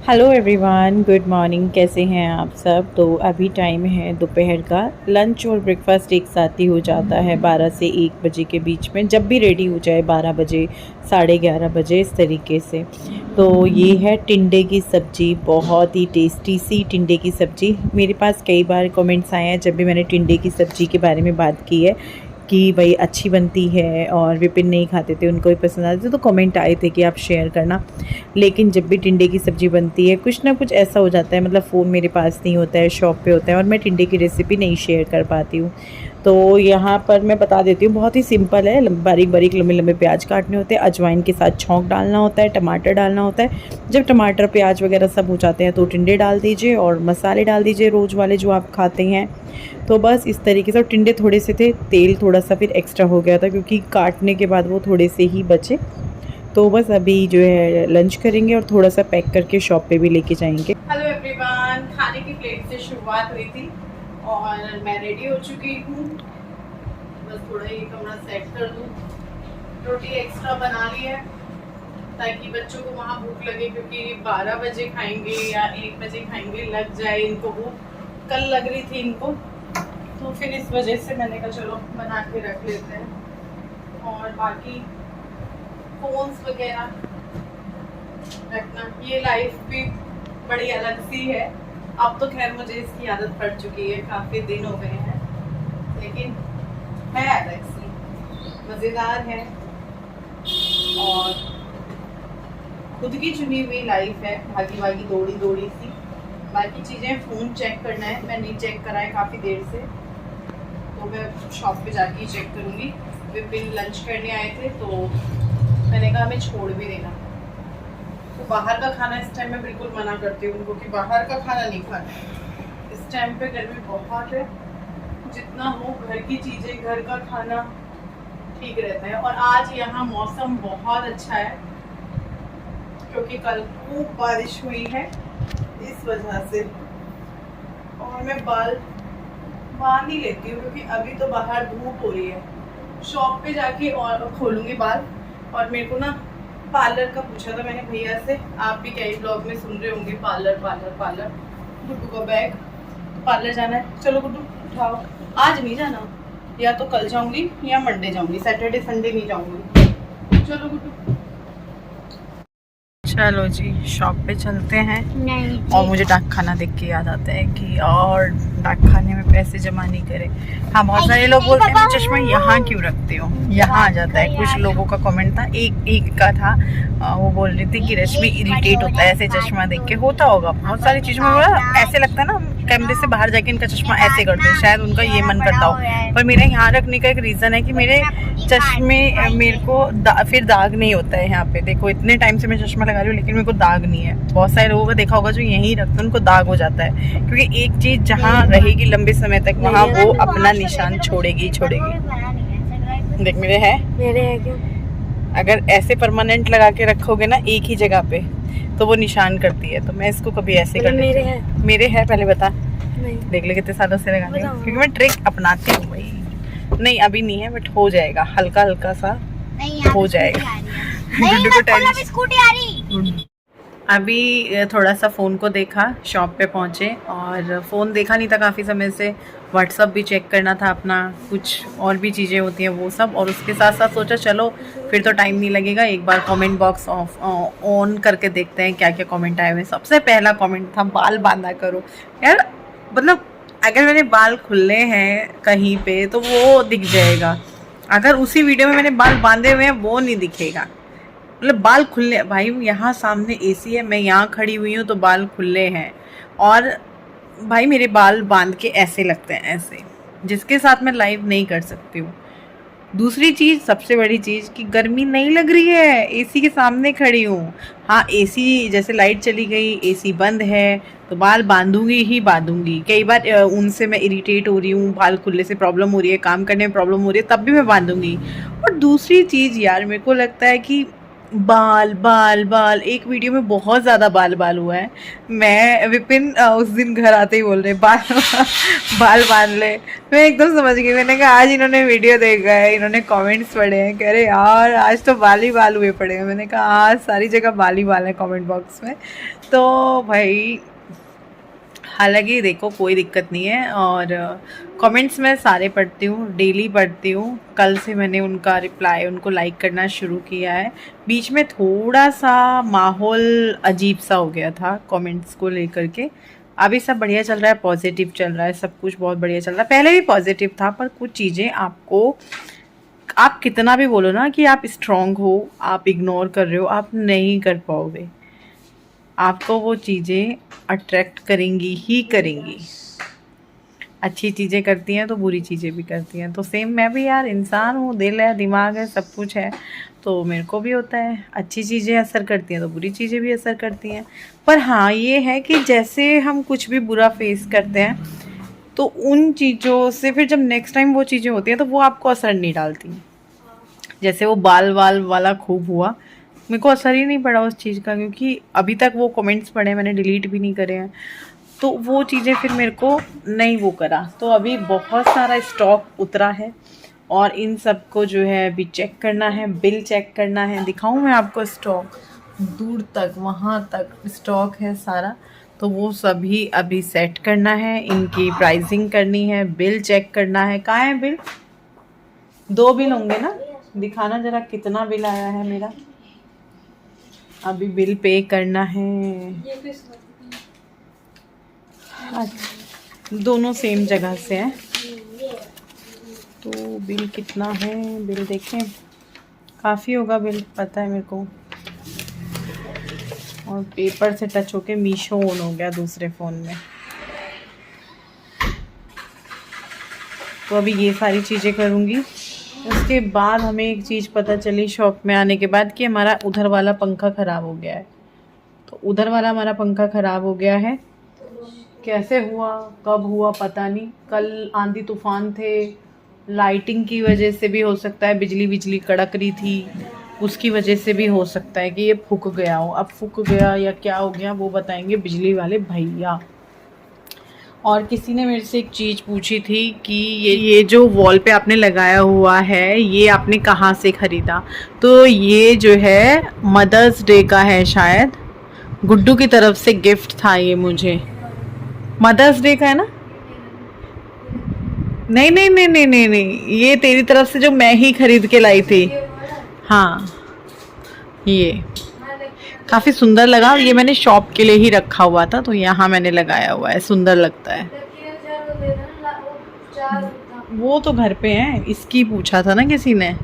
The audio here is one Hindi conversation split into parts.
Hello everyone, good morning. कैसे हैं आप सब? तो अभी टाइम है दोपहर का। लंच और ब्रेकफास्ट एक साथ ही हो जाता है 12 से 1 बजे के बीच में, जब भी रेडी हो जाए 12 बजे, 11:30 बजे, इस तरीके से। तो ये है टिंडे की सब्ज़ी, बहुत ही टेस्टी सी टिंडे की सब्ज़ी। मेरे पास कई बार कमेंट्स आए हैं जब भी मैंने टिंडे की सब्ज़ी के बारे में बात की है कि भाई अच्छी बनती है, और विपिन नहीं खाते थे, उनको भी पसंद आती थी, तो कमेंट आए थे कि आप शेयर करना। लेकिन जब भी टिंडे की सब्ज़ी बनती है कुछ ना कुछ ऐसा हो जाता है, मतलब फ़ोन मेरे पास नहीं होता है, शॉप पे होता है, और मैं टिंडे की रेसिपी नहीं शेयर कर पाती हूँ। तो यहाँ पर मैं बता देती हूँ, बहुत ही सिंपल है। बारीक बारीक लंबे लंबे प्याज काटने होते हैं, अजवाइन के साथ छौंक डालना होता है, टमाटर डालना होता है। जब टमाटर प्याज वगैरह सब हो जाते हैं तो टिंडे डाल दीजिए और मसाले डाल दीजिए रोज़ वाले जो आप खाते हैं। तो बस इस तरीके से। और टिंडे थोड़े से थे, तेल थोड़ा सा फिर एक्स्ट्रा हो गया था क्योंकि काटने के बाद वो थोड़े से ही बचे। तो बस अभी जो है लंच करेंगे और थोड़ा सा पैक करके शॉप पे भी लेके जाएंगे। हेलो एवरीवन, खाने की प्लेट से शुरुआत हुई थी और मैं रेडी हो चुकी हूँ। बस थोड़ा ये कमरा सेट कर दूँ। रोटी एक्स्ट्रा बना ली है ताकि बच्चों को वहाँ भूख लगे, क्योंकि 12 बजे खाएंगे या 1 बजे खाएंगे, लग जाए इनको भूख। कल लग रही थी इनको, तो फिर इस वजह से मैंने कहा चलो बना के रख लेते हैं। और बाकी फोन्स वगैरह रखना, ये लाइफ भी बड़ी अलग सी है। अब तो खैर मुझे इसकी आदत पड़ चुकी है, काफ़ी दिन हो गए हैं, लेकिन है अलग सी, मज़ेदार है और खुद की चुनी हुई लाइफ है, भागी भागी दौड़ी दौड़ी सी। बाकी चीज़ें फ़ोन चेक करना है, मैं नहीं चेक करा है काफ़ी देर से, तो मैं शॉप पे जाके ही चेक करूँगी। विपिन लंच करने आए थे तो मैंने कहा हमें छोड़ भी देना। तो बाहर का खाना इस टाइम में बिल्कुल मना करती हूँ उनको कि बाहर का खाना नहीं खाना है। इस टाइम पे गर्मी बहुत है, जितना हो घर की चीज़ें, घर का खाना ठीक रहता है। और आज यहाँ मौसम बहुत अच्छा है क्योंकि कल खूब बारिश हुई है, इस वजह से। और मैं बाल बांध ही लेती हूँ क्योंकि अभी तो बाहर धूप हो रही है। शॉप पे जाके और खोलूँगी बाल। और मेरे को ना पार्लर का पूछा था मैंने भैया से, आप भी कई ब्लॉग में सुन रहे होंगे पार्लर पार्लर पार्लर। गुड्डू का बैग, पार्लर जाना है, चलो गुड्डू उठाओ। आज नहीं जाना, या तो कल जाऊंगी या मंडे जाऊंगी, सैटरडे संडे नहीं जाऊंगी। चलो गुड्डू। चलो जी, शॉप पे चलते हैं। और मुझे डाक खाना देख के याद आता है कि और डाक खाने में पैसे जमा नहीं करे। हाँ, बहुत सारे लोग बोलते हैं चश्मा यहाँ क्यों रखते हो, यहाँ आ जाता है। कुछ लोगों का कमेंट था, एक का था, वो बोल रही थी कि रश्मि इरिटेट होता है ऐसे चश्मा देख के। होता होगा बहुत सारी चीज़ों में, ऐसे लगता है ना कैमरे से बाहर जाके इनका चश्मा ऐसे करते हैं, शायद उनका ये मन करता हो। पर मेरे यहाँ रखने का एक रीज़न है कि मेरे चश्मे, मेरे को फिर दाग नहीं होता है। यहाँ पे देखो, इतने टाइम से मैं चश्मा लगा रही हूँ लेकिन मेरे को दाग नहीं है। बहुत सारे लोगों को देखा होगा जो यहीं रखते हैं उनको दाग हो जाता है, क्योंकि एक चीज़ जहाँ रहेगी लंबे समय तक वहाँ वो अपना निशान छोड़ेगी छोड़ेगी। देख मेरे है क्यों? अगर ऐसे परमानेंट लगा के रखोगे ना एक ही जगह पे तो वो निशान करती है। तो मैं इसको कभी ऐसे कर देती हूँ। मेरे है, पहले बता। नहीं। देख ले कितने सालों से लगा रही हूँ, क्योंकि मैं ट्रिक अपनाती हूँ भाई। नहीं अभी नहीं है, बट हो जाएगा, हल्का हल्का सा हो जाएगा। गुड्डू को टेंशन। अभी थोड़ा सा फ़ोन को देखा, शॉप पे पहुँचे और फ़ोन देखा नहीं था काफ़ी समय से। व्हाट्सअप भी चेक करना था अपना, कुछ और भी चीज़ें होती हैं वो सब। और उसके साथ साथ सोचा चलो फिर तो टाइम नहीं लगेगा, एक बार कमेंट बॉक्स ऑन करके देखते हैं क्या क्या कमेंट आए हुए। सबसे पहला कमेंट था बाल बांधा करो। यार मतलब अगर मेरे बाल खुले हैं कहीं पे तो वो दिख जाएगा, अगर उसी वीडियो में मैंने बाल बांधे हुए हैं वो नहीं दिखेगा। मतलब बाल खुले भाई, यहाँ सामने एसी है, मैं यहाँ खड़ी हुई हूँ तो बाल खुले हैं। और भाई मेरे बाल बांध के ऐसे लगते हैं, ऐसे, जिसके साथ मैं लाइव नहीं कर सकती हूँ। दूसरी चीज़, सबसे बड़ी चीज़, कि गर्मी नहीं लग रही है, एसी के सामने खड़ी हूँ। हाँ, एसी जैसे लाइट चली गई, एसी बंद है तो बाल बांधूंगी ही बांधूंगी। कई बार उनसे मैं इरिटेट हो रही हूँ, बाल खुलने से प्रॉब्लम हो रही है, काम करने में प्रॉब्लम हो रही है, तब भी मैं बांधूंगी। और दूसरी चीज़ यार, मेरे को लगता है कि बाल बाल बाल, एक वीडियो में बहुत ज़्यादा बाल बाल हुआ है। मैं विपिन उस दिन घर आते ही बोल रहे बाल बाल बांध ले। मैं एकदम समझ गई, मैंने कहा आज इन्होंने वीडियो देखा है, इन्होंने कमेंट्स पढ़े हैं, कह रहे यार आज तो बाल ही बाल हुए पड़े हैं। मैंने कहा आज सारी जगह बाल ही बाल है कमेंट बॉक्स में। तो भाई हालांकि देखो कोई दिक्कत नहीं है, और कमेंट्स मैं सारे पढ़ती हूँ, डेली पढ़ती हूँ। कल से मैंने उनका रिप्लाई, उनको लाइक करना शुरू किया है। बीच में थोड़ा सा माहौल अजीब सा हो गया था कमेंट्स को लेकर के। अभी सब बढ़िया चल रहा है, पॉजिटिव चल रहा है, सब कुछ बहुत बढ़िया चल रहा है। पहले भी पॉजिटिव था, पर कुछ चीज़ें आपको, आप कितना भी बोलो ना कि आप स्ट्रांग हो, आप इग्नोर कर रहे हो, आप नहीं कर पाओगे। आपको वो चीज़ें अट्रैक्ट करेंगी ही करेंगी। अच्छी चीज़ें करती हैं तो बुरी चीज़ें भी करती हैं। तो सेम मैं भी यार इंसान हूँ, दिल है, दिमाग है, सब कुछ है, तो मेरे को भी होता है। अच्छी चीज़ें असर करती हैं तो बुरी चीज़ें भी असर करती हैं। पर हाँ ये है कि जैसे हम कुछ भी बुरा फेस करते हैं तो उन चीज़ों से फिर जब नेक्स्ट टाइम वो चीज़ें होती हैं तो वो आपको असर नहीं डालती। जैसे वो बाल वाल वाला खूब हुआ, मेरे को असर ही नहीं पड़ा उस चीज़ का, क्योंकि अभी तक वो कमेंट्स पढ़े हैं, मैंने डिलीट भी नहीं करे हैं। तो वो चीज़ें फिर मेरे को नहीं वो करा। तो अभी बहुत सारा स्टॉक उतरा है और इन सब को जो है अभी चेक करना है, बिल चेक करना है। दिखाऊं मैं आपको स्टॉक, दूर तक वहाँ तक स्टॉक है सारा। तो वो सभी अभी सेट करना है, इनकी प्राइसिंग करनी है, बिल चेक करना है। कहाँ है बिल? 2 बिल होंगे ना, दिखाना जरा कितना बिल आया है मेरा। अभी बिल पे करना है। अच्छा, दोनों सेम जगह से हैं। तो बिल कितना है, बिल देखें, काफ़ी होगा बिल, पता है मेरे को। और पेपर से टच होके मीशो ऑन हो गया दूसरे फ़ोन में। तो अभी ये सारी चीज़ें करूँगी। उसके बाद हमें एक चीज़ पता चली शॉप में आने के बाद कि हमारा उधर वाला पंखा ख़राब हो गया है। तो उधर वाला हमारा पंखा ख़राब हो गया है। कैसे हुआ, कब हुआ पता नहीं। कल आंधी तूफान थे, लाइटिंग की वजह से भी हो सकता है, बिजली बिजली कड़क रही थी, उसकी वजह से भी हो सकता है कि ये फूक गया हो। अब फूक गया या क्या हो गया वो बताएंगे बिजली वाले भैया। और किसी ने मेरे से एक चीज़ पूछी थी कि ये जो वॉल पे आपने लगाया हुआ है ये आपने कहाँ से ख़रीदा। तो ये जो है मदर्स डे का है, शायद गुड्डू की तरफ से गिफ्ट था ये मुझे। मदर्स डे का है ना? नहीं नहीं नहीं नहीं नहीं नहीं, ये तेरी तरफ से जो मैं ही खरीद के लाई थी। हाँ ये काफ़ी सुंदर लगा। ये मैंने शॉप के लिए ही रखा हुआ था, तो यहाँ मैंने लगाया हुआ है, सुंदर लगता है। वो तो घर पे है, इसकी पूछा था ना किसी ने।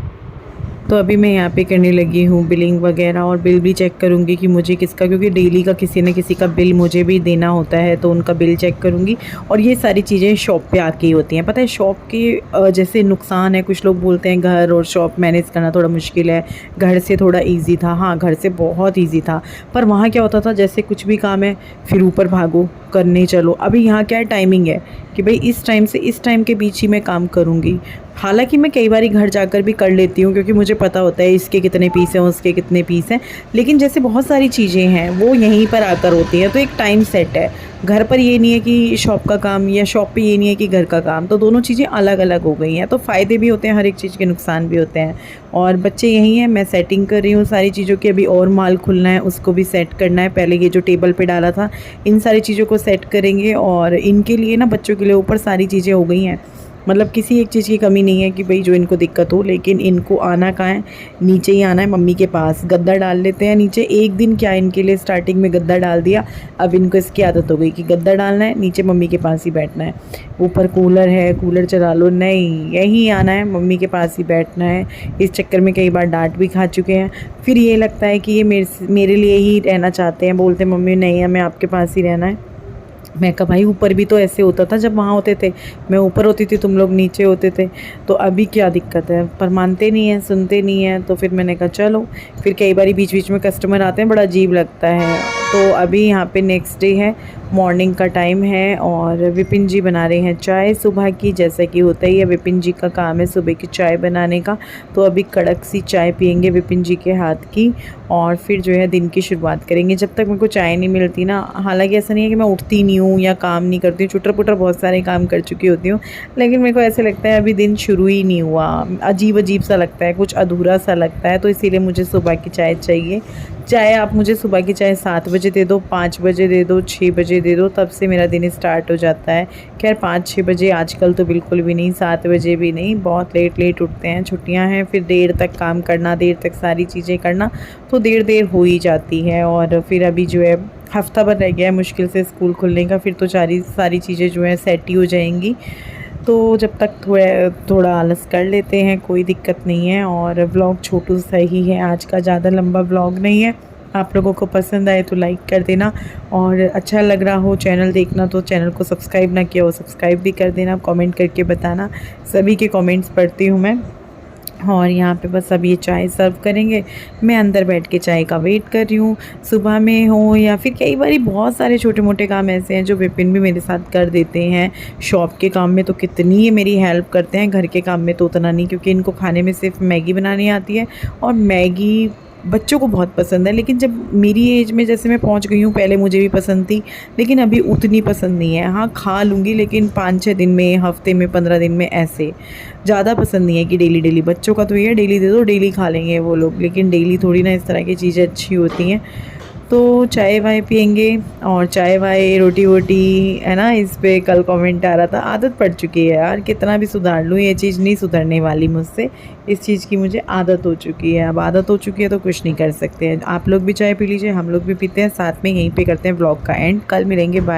तो अभी मैं यहाँ पे करने लगी हूँ बिलिंग वगैरह, और बिल भी चेक करूँगी कि मुझे किसका, क्योंकि डेली का किसी न किसी का बिल मुझे भी देना होता है, तो उनका बिल चेक करूँगी। और ये सारी चीज़ें शॉप पे आके ही होती हैं। पता है शॉप के जैसे नुकसान है, कुछ लोग बोलते हैं घर और शॉप मैनेज करना थोड़ा मुश्किल है, घर से थोड़ा ईजी था। हाँ घर से बहुत ईजी था, पर वहाँ क्या होता था जैसे कुछ भी काम है फिर ऊपर भागो करने चलो। अभी यहाँ क्या टाइमिंग है कि भाई इस टाइम से इस टाइम के बीच ही मैं काम करूँगी। हालांकि मैं कई बार घर जाकर भी कर लेती हूँ, क्योंकि मुझे पता होता है इसके कितने पीस हैं, उसके कितने पीस हैं। लेकिन जैसे बहुत सारी चीज़ें हैं वो यहीं पर आकर होती हैं, तो एक टाइम सेट है। घर पर ये नहीं है कि शॉप का काम, या शॉप पे ये नहीं है कि घर का काम, तो दोनों चीज़ें अलग अलग हो गई हैं। तो फ़ायदे भी होते हैं हर एक चीज़ के, नुकसान भी होते हैं। और बच्चे यहीं हैं, मैं सेटिंग कर रही हूँ सारी चीज़ों की। अभी और माल खुलना है, उसको भी सेट करना है। पहले ये जो टेबल पे डाला था इन सारी चीज़ों को सेट करेंगे। और इनके लिए ना, बच्चों के लिए ऊपर सारी चीज़ें हो गई हैं, मतलब किसी एक चीज़ की कमी नहीं है कि भाई जो इनको दिक्कत हो। लेकिन इनको आना कहाँ है, नीचे ही आना है मम्मी के पास। गद्दा डाल लेते हैं नीचे। एक दिन क्या इनके लिए स्टार्टिंग में गद्दा डाल दिया, अब इनको इसकी आदत हो गई कि गद्दा डालना है, नीचे मम्मी के पास ही बैठना है। ऊपर कूलर है, कूलर चला लो, नहीं यहीं आना है, मम्मी के पास ही बैठना है। इस चक्कर में कई बार डांट भी खा चुके हैं। फिर ये लगता है कि ये मेरे लिए ही रहना चाहते हैं, बोलते मम्मी नहीं हमें आपके पास ही रहना है। मैं कहा भाई ऊपर भी तो ऐसे होता था जब वहाँ होते थे, मैं ऊपर होती थी तुम लोग नीचे होते थे, तो अभी क्या दिक्कत है। पर मानते नहीं हैं, सुनते नहीं हैं। तो फिर मैंने कहा चलो। फिर कई बार बीच बीच में कस्टमर आते हैं, बड़ा अजीब लगता है। तो अभी यहाँ पे नेक्स्ट डे है, मॉर्निंग का टाइम है और विपिन जी बना रहे हैं चाय सुबह की। जैसा कि होता ही है, विपिन जी का काम है सुबह की चाय बनाने का। तो अभी कड़क सी चाय पियेंगे विपिन जी के हाथ की और फिर जो है दिन की शुरुआत करेंगे। जब तक मेरे को चाय नहीं मिलती ना, हालांकि ऐसा नहीं है कि मैं उठती नहीं हूँ या काम नहीं करती हूँ, चुटर पुटर बहुत सारे काम कर चुकी होती हूँ, लेकिन मेरे को ऐसे लगता है अभी दिन शुरू ही नहीं हुआ, अजीब अजीब सा लगता है, कुछ अधूरा सा लगता है। तो इसीलिए मुझे सुबह की चाय चाहिए। चाहे आप मुझे सुबह की चाय 7 बजे दे दो, 5 बजे दे दो, 6 बजे दे दो, तब से मेरा दिन स्टार्ट हो जाता है। खैर 5-6 बजे आजकल तो बिल्कुल भी नहीं, 7 बजे भी नहीं, बहुत लेट उठते हैं, छुट्टियां हैं, फिर देर तक काम करना, देर तक सारी चीज़ें करना, तो देर हो ही जाती है। और फिर अभी जो है हफ्ता भर रह गया है मुश्किल से स्कूल खुलने का, फिर तो सारी चीज़ें जो है सेट ही हो जाएंगी। तो जब तक थोड़ा आलस कर लेते हैं, कोई दिक्कत नहीं है। और व्लॉग छोटू सा ही है आज का, ज़्यादा लंबा व्लॉग नहीं है। आप लोगों को पसंद आए तो लाइक कर देना, और अच्छा लग रहा हो चैनल देखना तो चैनल को सब्सक्राइब ना किया हो सब्सक्राइब भी कर देना, कमेंट करके बताना, सभी के कमेंट्स पढ़ती हूँ मैं। और यहाँ पे बस अब ये चाय सर्व करेंगे, मैं अंदर बैठ के चाय का वेट कर रही हूँ। सुबह में हो या फिर कई बार बहुत सारे छोटे मोटे काम ऐसे हैं जो विपिन भी मेरे साथ कर देते हैं। शॉप के काम में तो कितनी ये मेरी हेल्प करते हैं, घर के काम में तो उतना नहीं, क्योंकि इनको खाने में सिर्फ मैगी बनानी आती है, और मैगी बच्चों को बहुत पसंद है। लेकिन जब मेरी एज में जैसे मैं पहुंच गई हूँ, पहले मुझे भी पसंद थी, लेकिन अभी उतनी पसंद नहीं है। हाँ खा लूँगी, लेकिन 5-6 दिन में, हफ्ते में, 15 दिन में, ऐसे ज़्यादा पसंद नहीं है कि डेली। बच्चों का तो ये डेली दे दो, डेली खा लेंगे वो लोग, लेकिन डेली थोड़ी ना इस तरह की चीज़ें अच्छी होती हैं। तो चाय वाय पियेंगे, और चाय वाय रोटी वोटी है ना, इस पे कल कमेंट आ रहा था। आदत पड़ चुकी है यार, कितना भी सुधार लूँ ये चीज़ नहीं सुधरने वाली मुझसे, इस चीज़ की मुझे आदत हो चुकी है। अब आदत हो चुकी है तो कुछ नहीं कर सकते हैं। आप लोग भी चाय पी लीजिए, हम लोग भी पीते हैं साथ में। यहीं पे करते हैं व्लॉग का एंड, कल मिलेंगे, बाय।